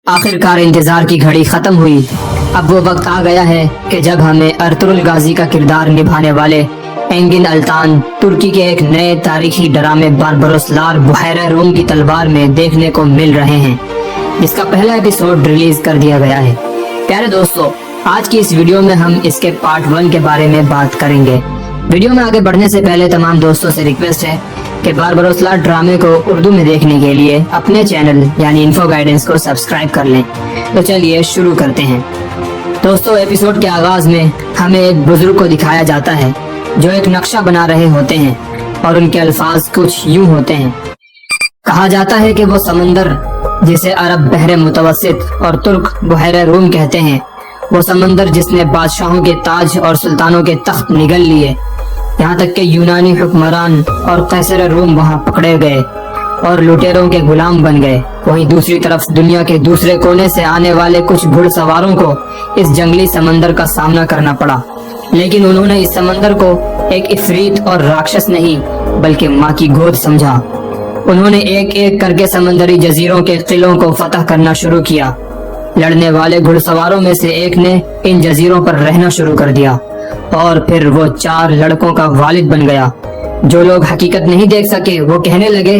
आखिरकार इंतजार की घड़ी खत्म हुई। अब वो वक्त आ गया है कि जब हमें अर्तुगरुल गाजी का किरदार निभाने वाले एंगिन अल्तान तुर्की के एक नए तारीखी ड्रामे बारबरोस लार बुहैरा रूम की तलवार में देखने को मिल रहे हैं, जिसका पहला एपिसोड रिलीज कर दिया गया है। प्यारे दोस्तों, आज की इस वीडियो में हम इसके पार्ट 1 के बारे में बात करेंगे। वीडियो में आगे बढ़ने से पहले तमाम दोस्तों से रिक्वेस्ट है कि बारबरोस लार ड्रामे को उर्दू में देखने के लिए अपने चैनल यानी इन्फो गाइडेंस को सब्सक्राइब कर लें। तो चलिए शुरू करते हैं। दोस्तों, एपिसोड के आगाज में हमें एक बुजुर्ग को दिखाया जाता है जो एक नक्शा बना रहे होते हैं और उनके अल्फाज कुछ यूं होते हैं। कहा जाता है कि वो समंदर जिसे अरब बहरे मुतवस्सित और तुर्क बुहैरा रूम कहते हैं, वो समंदर जिसने बादशाहों के ताज और सुल्तानों के तख्त निगल लिए, यहाँ तक कि यूनानी हुक्मरान और कैसर रूम वहाँ पकड़े गए और लुटेरों के गुलाम बन गए। वहीं दूसरी तरफ दुनिया के दूसरे कोने से आने वाले कुछ घुड़सवारों को इस जंगली समंदर का सामना करना पड़ा, लेकिन उन्होंने इस समंदर को एक इफरीत और राक्षस नहीं बल्कि माँ की गोद समझा। उन्होंने एक एक करके समंदरी जजीरों के किलों को फतह करना शुरू किया। लड़ने वाले घुड़सवारों में से एक ने इन जजीरों पर रहना शुरू कर दिया और फिर वो 4 लड़कों का वालिद बन गया। जो लोग हकीकत नहीं देख सके वो कहने लगे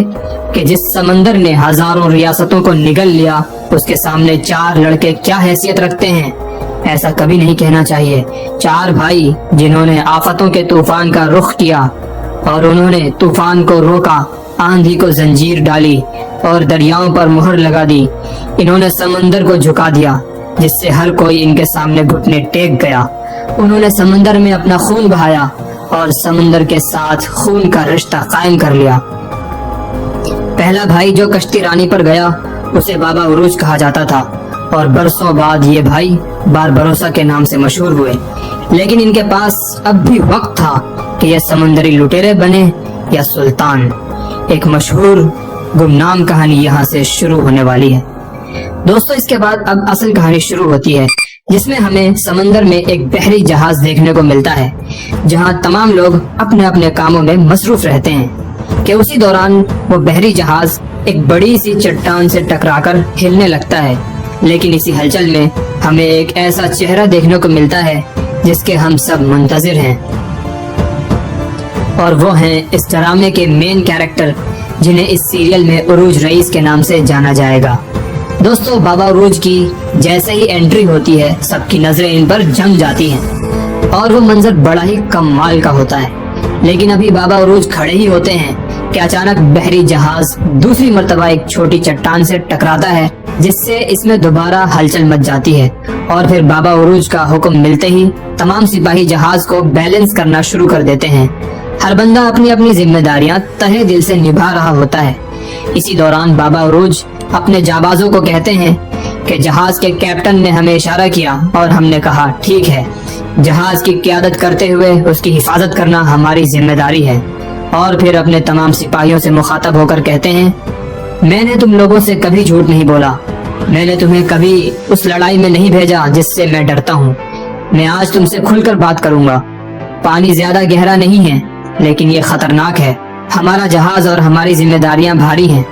कि जिस समंदर ने हजारों रियासतों को निगल लिया, उसके सामने 4 लड़के क्या हैसियत रखते हैं। ऐसा कभी नहीं कहना चाहिए। 4 भाई जिन्होंने आफतों के तूफान का रुख किया और उन्होंने तूफान को रोका, आंधी को जंजीर डाली और दरियाओं पर मुहर लगा दी। इन्होंने समंदर को झुका दिया जिससे हर कोई इनके सामने घुटने टेक गया। उन्होंने समंदर में अपना खून बहाया और समंदर के साथ खून का रिश्ता कायम कर लिया। पहला भाई जो कश्ती रानी पर गया उसे बाबा उरूज कहा जाता था और बरसों बाद ये भाई बारबरोसा के नाम से मशहूर हुए। लेकिन इनके पास अब भी वक्त था कि ये समंदरी लुटेरे बने या सुल्तान। एक मशहूर गुमनाम कहानी यहाँ से शुरू होने वाली है। दोस्तों, इसके बाद अब असल कहानी शुरू होती है, जिसमें हमें समंदर में एक बहरी जहाज देखने को मिलता है जहाँ तमाम लोग अपने अपने कामों में मसरूफ रहते हैं कि उसी दौरान वो बहरी जहाज एक बड़ी सी चट्टान से टकराकर हिलने लगता है। लेकिन इसी हलचल में हमें एक ऐसा चेहरा देखने को मिलता है जिसके हम सब मुंतजिर हैं, और वो हैं इस ड्रामे के मेन कैरेक्टर जिन्हें इस सीरियल में उरूज रईस के नाम से जाना जाएगा। दोस्तों, बाबा उरूज की जैसे ही एंट्री होती है सबकी नजरें इन पर जम जाती हैं और वो मंजर बड़ा ही कमाल का होता है। लेकिन अभी बाबा उरूज खड़े ही होते हैं कि अचानक बहरी जहाज दूसरी मर्तबा एक छोटी चट्टान से टकराता है, जिससे इसमें दोबारा हलचल मच जाती है। और फिर बाबा उरूज का हुक्म मिलते ही तमाम सिपाही जहाज को बैलेंस करना शुरू कर देते हैं। हर बंदा अपनी अपनी जिम्मेदारियां तहे दिल से निभा रहा होता है। इसी दौरान बाबा उरूज अपने जाबाजों को कहते हैं कि जहाज के कैप्टन ने हमें इशारा किया और हमने कहा ठीक है, जहाज की क़यादत करते हुए उसकी हिफाजत करना हमारी जिम्मेदारी है। और फिर अपने तमाम सिपाहियों से मुखातब होकर कहते हैं, मैंने तुम लोगों से कभी झूठ नहीं बोला, मैंने तुम्हें कभी उस लड़ाई में नहीं भेजा जिससे मैं डरता हूँ। मैं आज तुमसे खुलकर बात करूंगा। पानी ज्यादा गहरा नहीं है लेकिन ये खतरनाक है। हमारा जहाज और हमारी जिम्मेदारियां भारी हैं।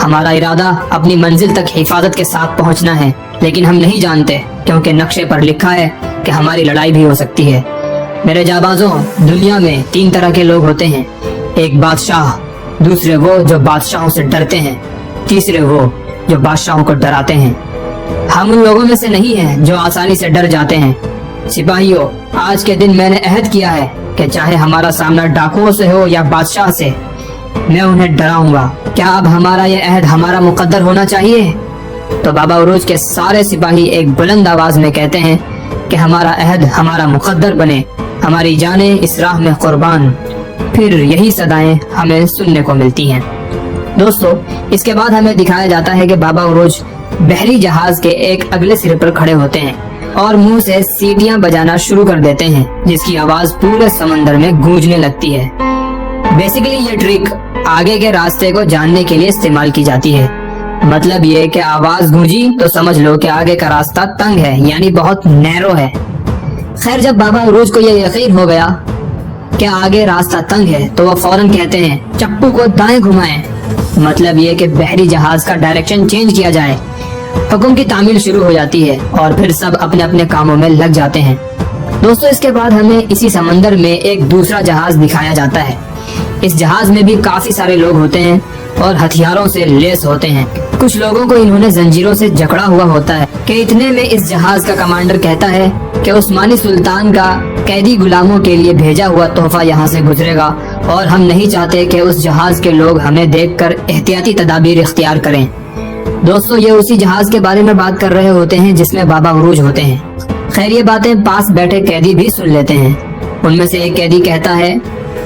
हमारा इरादा अपनी मंजिल तक हिफाजत के साथ पहुंचना है, लेकिन हम नहीं जानते क्योंकि नक्शे पर लिखा है कि हमारी लड़ाई भी हो सकती है। मेरे जाबाजों, दुनिया में 3 तरह के लोग होते हैं। एक बादशाह, दूसरे वो जो बादशाहों से डरते हैं, तीसरे वो जो बादशाहों को डराते हैं। हम उन लोगों में से नहीं हैं जो आसानी से डर जाते हैं। सिपाहियों, आज के दिन मैंने अहद किया है कि चाहे हमारा सामना डाकुओं से हो या बादशाह से, मैं उन्हें डराऊंगा। क्या अब हमारा ये अहद हमारा मुकद्दर होना चाहिए? तो बाबा उरूज के सारे सिपाही एक बुलंद आवाज में कहते हैं कि हमारा अहद हमारा मुकद्दर बने, हमारी जाने इस राह में कुर्बान। फिर यही सदाएं हमें सुनने को मिलती हैं। दोस्तों, इसके बाद हमें दिखाया जाता है कि बाबा उरूज बहरी जहाज के एक अगले सिरे पर खड़े होते हैं और मुंह से सीटियां बजाना शुरू कर देते हैं, जिसकी आवाज पूरे समंदर में गूंजने लगती है। बेसिकली ये ट्रिक आगे के रास्ते को जानने के लिए इस्तेमाल की जाती है। मतलब ये कि आवाज गूंजी तो समझ लो कि आगे का रास्ता तंग है, यानी बहुत नैरो है। खैर, जब बाबा उरूज को ये यकीन हो गया कि आगे रास्ता तंग है तो वो फौरन कहते हैं चप्पू को दाएं घुमाएं। मतलब ये कि बहरी जहाज का डायरेक्शन चेंज किया जाए हुक्म की तामील शुरू हो जाती है और फिर सब अपने अपने कामों में लग जाते हैं। दोस्तों, इसके बाद हमें इसी समंदर में एक दूसरा जहाज दिखाया जाता है। इस जहाज में भी काफी सारे लोग होते हैं और हथियारों से लेस होते हैं। कुछ लोगों को इन्होंने जंजीरों से जकड़ा हुआ होता है कि इतने में इस जहाज का कमांडर कहता है कि उस्मानी सुल्तान का कैदी गुलामों के लिए भेजा हुआ तोहफा यहाँ से गुजरेगा और हम नहीं चाहते कि उस जहाज के लोग हमें देखकर एहतियाती तदाबीर इख्तियार करें। दोस्तों, ये उसी जहाज के बारे में बात कर रहे होते हैं जिसमें बाबा उरूज होते हैं। खैर, ये बातें पास बैठे कैदी भी सुन लेते हैं। उनमें से एक कैदी कहता है,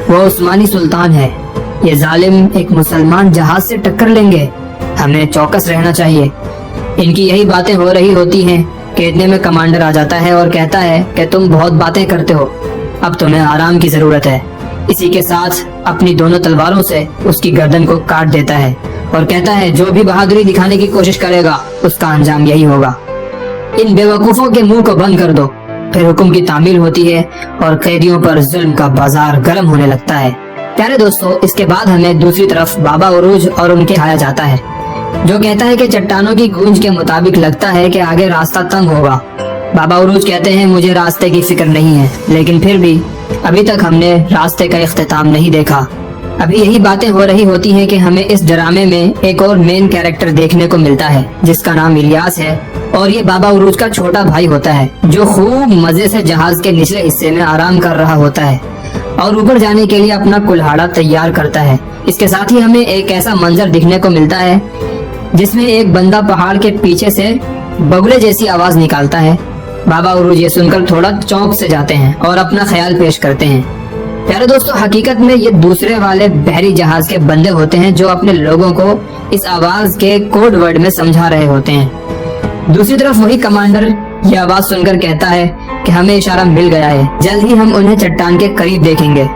वो उस्मानी सुल्तान है, ये जालिम एक मुसलमान जहाज से टक्कर लेंगे, हमें चौकस रहना चाहिए। इनकी यही बातें हो रही होती हैं कि इतने में कमांडर आ जाता है और कहता है कि तुम बहुत बातें करते हो, अब तुम्हें आराम की जरूरत है। इसी के साथ अपनी दोनों तलवारों से उसकी गर्दन को काट देता है और कहता है, जो भी बहादुरी दिखाने की कोशिश करेगा उसका अंजाम यही होगा। इन बेवकूफों के मुंह को बंद कर दो। फिर हुक्म की तामील होती है और कैदियों पर जुल्म का बाजार गर्म होने लगता है। प्यारे दोस्तों, इसके बाद हमें दूसरी तरफ बाबा उरूज और उनके आया जाता है, जो कहता है कि चट्टानों की गूंज के मुताबिक लगता है कि आगे रास्ता तंग होगा। बाबा उरूज कहते हैं, मुझे रास्ते की फिक्र नहीं है, लेकिन फिर भी अभी तक हमने रास्ते का इख्तिताम नहीं देखा। अभी यही बातें हो रही होती हैं कि हमें इस ड्रामे में एक और मेन कैरेक्टर देखने को मिलता है जिसका नाम इलियास है और ये बाबा उरूज का छोटा भाई होता है, जो खूब मजे से जहाज के निचले हिस्से में आराम कर रहा होता है और ऊपर जाने के लिए अपना कुल्हाड़ा तैयार करता है। इसके साथ ही हमें एक ऐसा मंजर दिखने को मिलता है जिसमें एक बंदा पहाड़ के पीछे से बगुले जैसी आवाज निकालता है। बाबा उरूज ये सुनकर थोड़ा चौंक से जाते हैं और अपना ख्याल पेश करते हैं। प्यारे दोस्तों, हकीकत में ये दूसरे वाले बहरी जहाज के बंदे होते हैं जो अपने लोगों को इस आवाज के कोड वर्ड में समझा रहे होते हैं। दूसरी तरफ वही कमांडर ये आवाज सुनकर कहता है कि हमें इशारा मिल गया है, जल्द ही हम उन्हें चट्टान के करीब देखेंगे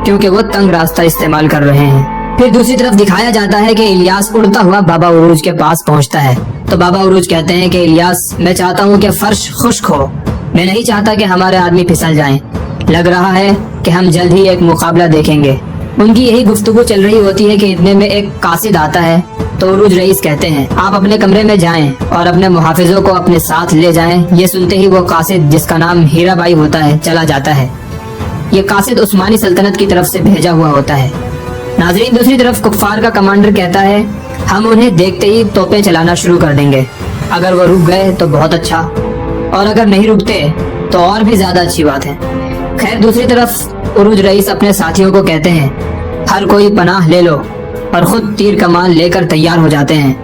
क्योंकि वो तंग रास्ता इस्तेमाल कर रहे हैं। फिर दूसरी तरफ दिखाया जाता है कि इलियास उड़ता हुआ बाबा उरूज के पास पहुंचता है। तो बाबा उरूज कहते हैं कि इलियास, मैं चाहता हूं कि फर्श खुश्क हो, मैं नहीं चाहता कि हमारे आदमी फिसल जाएं। लग रहा है कि हम जल्द ही एक मुकाबला देखेंगे। उनकी यही गुफ्तगू चल रही होती है कि इतने में एक कासिद आता है। तो उरूज रईस कहते हैं, आप अपने कमरे में जाएं और अपने मुहाफिजों को अपने साथ ले जाएं। ये सुनते ही वो कासिद, जिसका नाम हीरा बाई होता है, चला जाता है। ये कासिद उस्मानी सल्तनत की तरफ से भेजा हुआ होता है। नाजरीन, दूसरी तरफ कुफार का कमांडर कहता है, हम उन्हें देखते ही तोपें चलाना शुरू कर देंगे। अगर वो रुक गए तो बहुत अच्छा, और अगर नहीं रुकते तो और भी ज्यादा अच्छी बात है। खैर, दूसरी तरफ उरूज रईस अपने साथियों को कहते हैं, हर कोई पनाह ले लो, और खुद तीर कमान लेकर तैयार हो जाते हैं।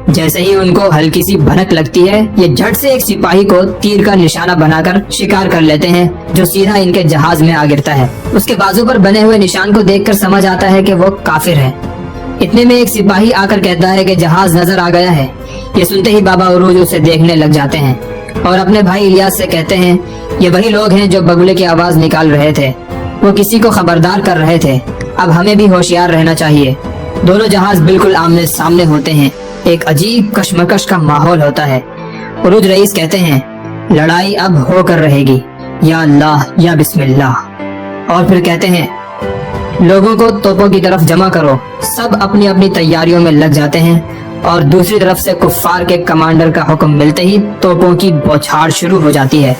जैसे ही उनको हल्की सी भनक लगती है, ये झट से एक सिपाही को तीर का निशाना बनाकर शिकार कर लेते हैं, जो सीधा इनके जहाज में आ गिरता है। उसके बाजू पर बने हुए निशान को देखकर समझ आता है कि वो काफिर है। इतने में एक सिपाही आकर कहता है कि जहाज नजर आ गया है। ये सुनते ही बाबा उरूज उसे देखने लग जाते हैं और अपने भाई इलियास से कहते हैं, ये वही लोग हैं जो बगुले की आवाज निकाल रहे थे, वो किसी को खबरदार कर रहे थे। अब हमें भी होशियार रहना चाहिए। दोनों जहाज बिल्कुल आमने सामने होते हैं। एक अजीब कश्मकश का माहौल होता है। उरूज रईस कहते हैं, लड़ाई अब होकर रहेगी, या अल्लाह या बिस्मिल्लाह। और फिर कहते हैं, लोगों को तोपों की तरफ जमा करो। सब अपनी अपनी तैयारियों में लग जाते हैं और दूसरी तरफ से कुफ्फार के कमांडर का हुक्म मिलते ही तोपों की बौछार शुरू हो जाती है।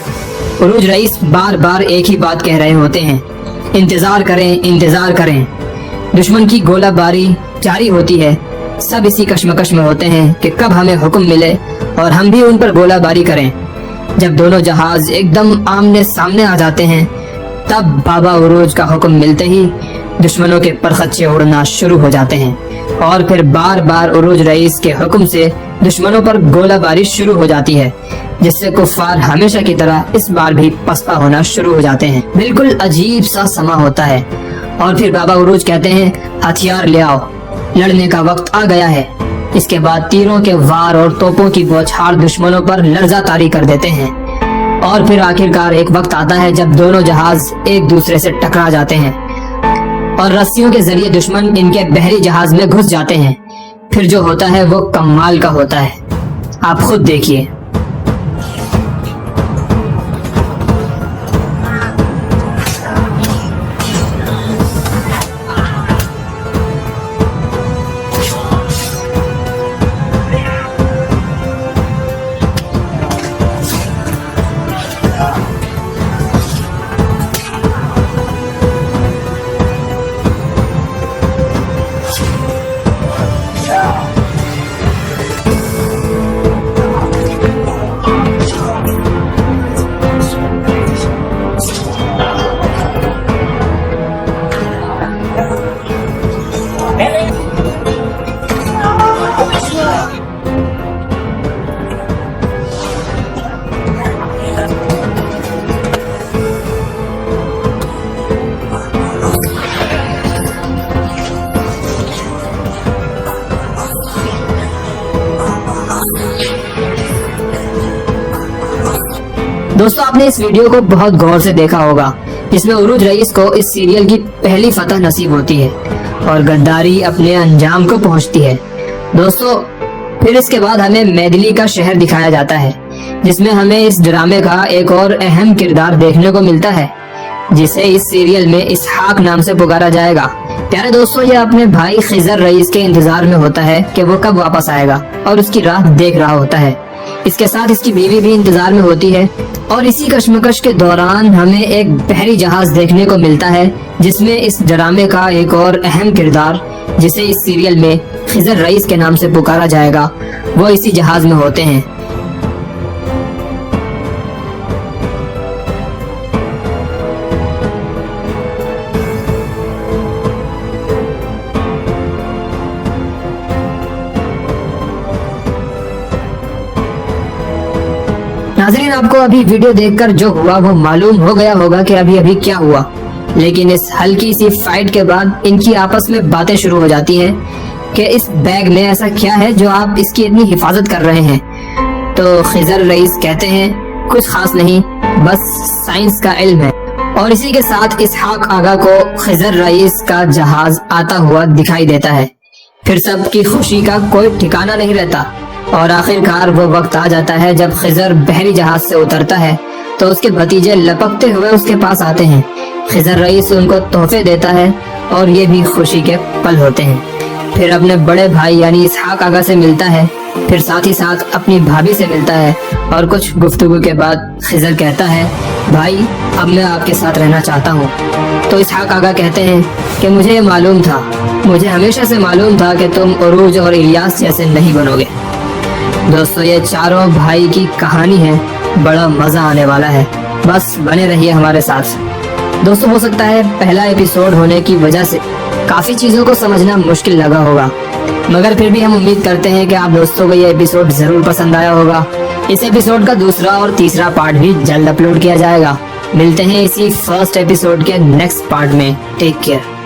उरूज रईस बार बार एक ही बात कह रहे होते हैं, इंतजार करें, इंतजार करें। दुश्मन की गोलाबारी जारी होती है। सब इसी कश्मकश में होते हैं कि कब हमें हुक्म मिले और हम भी उन पर गोलाबारी करें। जब दोनों जहाज एकदम आमने सामने आ जाते हैं, तब बाबा उरूज का हुक्म मिलते ही दुश्मनों के परखच्चे उड़ना शुरू हो जाते हैं और फिर बार बार उरूज रईस के हुक्म से दुश्मनों पर गोलाबारी शुरू हो जाती है, जिससे कुफ्फार हमेशा की तरह इस बार भी पसपा होना शुरू हो जाते हैं। बिल्कुल अजीब सा समा होता है और फिर बाबा उरूज कहते हैं, हथियार ले आओ, लड़ने का वक्त आ गया है। इसके बाद तीरों के वार और तोपों की बौछार दुश्मनों पर लर्जा तारी कर देते हैं और फिर आखिरकार एक वक्त आता है जब दोनों जहाज एक दूसरे से टकरा जाते हैं और रस्सियों के जरिए दुश्मन इनके बहरी जहाज में घुस जाते हैं। फिर जो होता है वो कमाल का होता है, आप खुद देखिए। दोस्तों आपने इस वीडियो को बहुत गौर से देखा होगा, जिसमें उरूज रईस को इस सीरियल की पहली फतह नसीब होती है और गद्दारी अपने अंजाम को पहुंचती है। दोस्तों फिर इसके बाद हमें मैथिली का शहर दिखाया जाता है, जिसमें हमें इस ड्रामे का एक और अहम किरदार देखने को मिलता है, जिसे इस सीरियल में इसहाक नाम से पुकारा जाएगा। प्यारे दोस्तों, ये अपने भाई खिजर रईस के इंतजार में होता है कि वो कब वापस आएगा और उसकी राह देख रहा होता है। इसके साथ इसकी बीवी भी इंतजार में होती है और इसी कश्मकश के दौरान हमें एक बहरी जहाज देखने को मिलता है, जिसमें इस ड्रामे का एक और अहम किरदार, जिसे इस सीरियल में खिजर रईस के नाम से पुकारा जाएगा, वो इसी जहाज में होते हैं। नाज़रीन, आपको अभी वीडियो देखकर जो हुआ वो मालूम हो गया होगा कि अभी अभी क्या हुआ, लेकिन इस हल्की सी फाइट के बाद इनकी आपस में बातें शुरू हो जाती हैं कि इस बैग में ऐसा क्या है जो आप इसकी इतनी हिफाजत कर रहे हैं। तो खिजर रईस कहते हैं कुछ खास नहीं, बस साइंस का इल्म है। और इसी के साथ इसहाक आगा को खिजर रईस का जहाज आता हुआ दिखाई देता है। फिर सबकी खुशी का कोई ठिकाना नहीं रहता और आखिरकार वो वक्त आ जाता है जब खिजर बहरी जहाज से उतरता है तो उसके भतीजे लपकते हुए उसके पास आते हैं। खिजर रईस उनको तोहफे देता है और ये भी खुशी के पल होते हैं। फिर अपने बड़े भाई यानी इसहाक आगा से मिलता है, फिर साथ ही साथ अपनी भाभी से मिलता है और कुछ गुफ्तगू के बाद खिजर कहता है, भाई अब मैं आपके साथ रहना चाहता हूँ। तो इसहाक आगा कहते हैं कि मुझे मालूम था, मुझे हमेशा से मालूम था कि तुम उरूज और इलियास जैसे नहीं बनोगे। दोस्तों ये चारों भाई की कहानी है, बड़ा मजा आने वाला है, बस बने रहिए हमारे साथ। दोस्तों हो सकता है पहला एपिसोड होने की वजह से काफी चीजों को समझना मुश्किल लगा होगा, मगर फिर भी हम उम्मीद करते हैं कि आप दोस्तों को ये एपिसोड जरूर पसंद आया होगा। इस एपिसोड का दूसरा और तीसरा पार्ट भी जल्द अपलोड किया जाएगा। मिलते हैं इसी फर्स्ट एपिसोड के नेक्स्ट पार्ट में। Take care.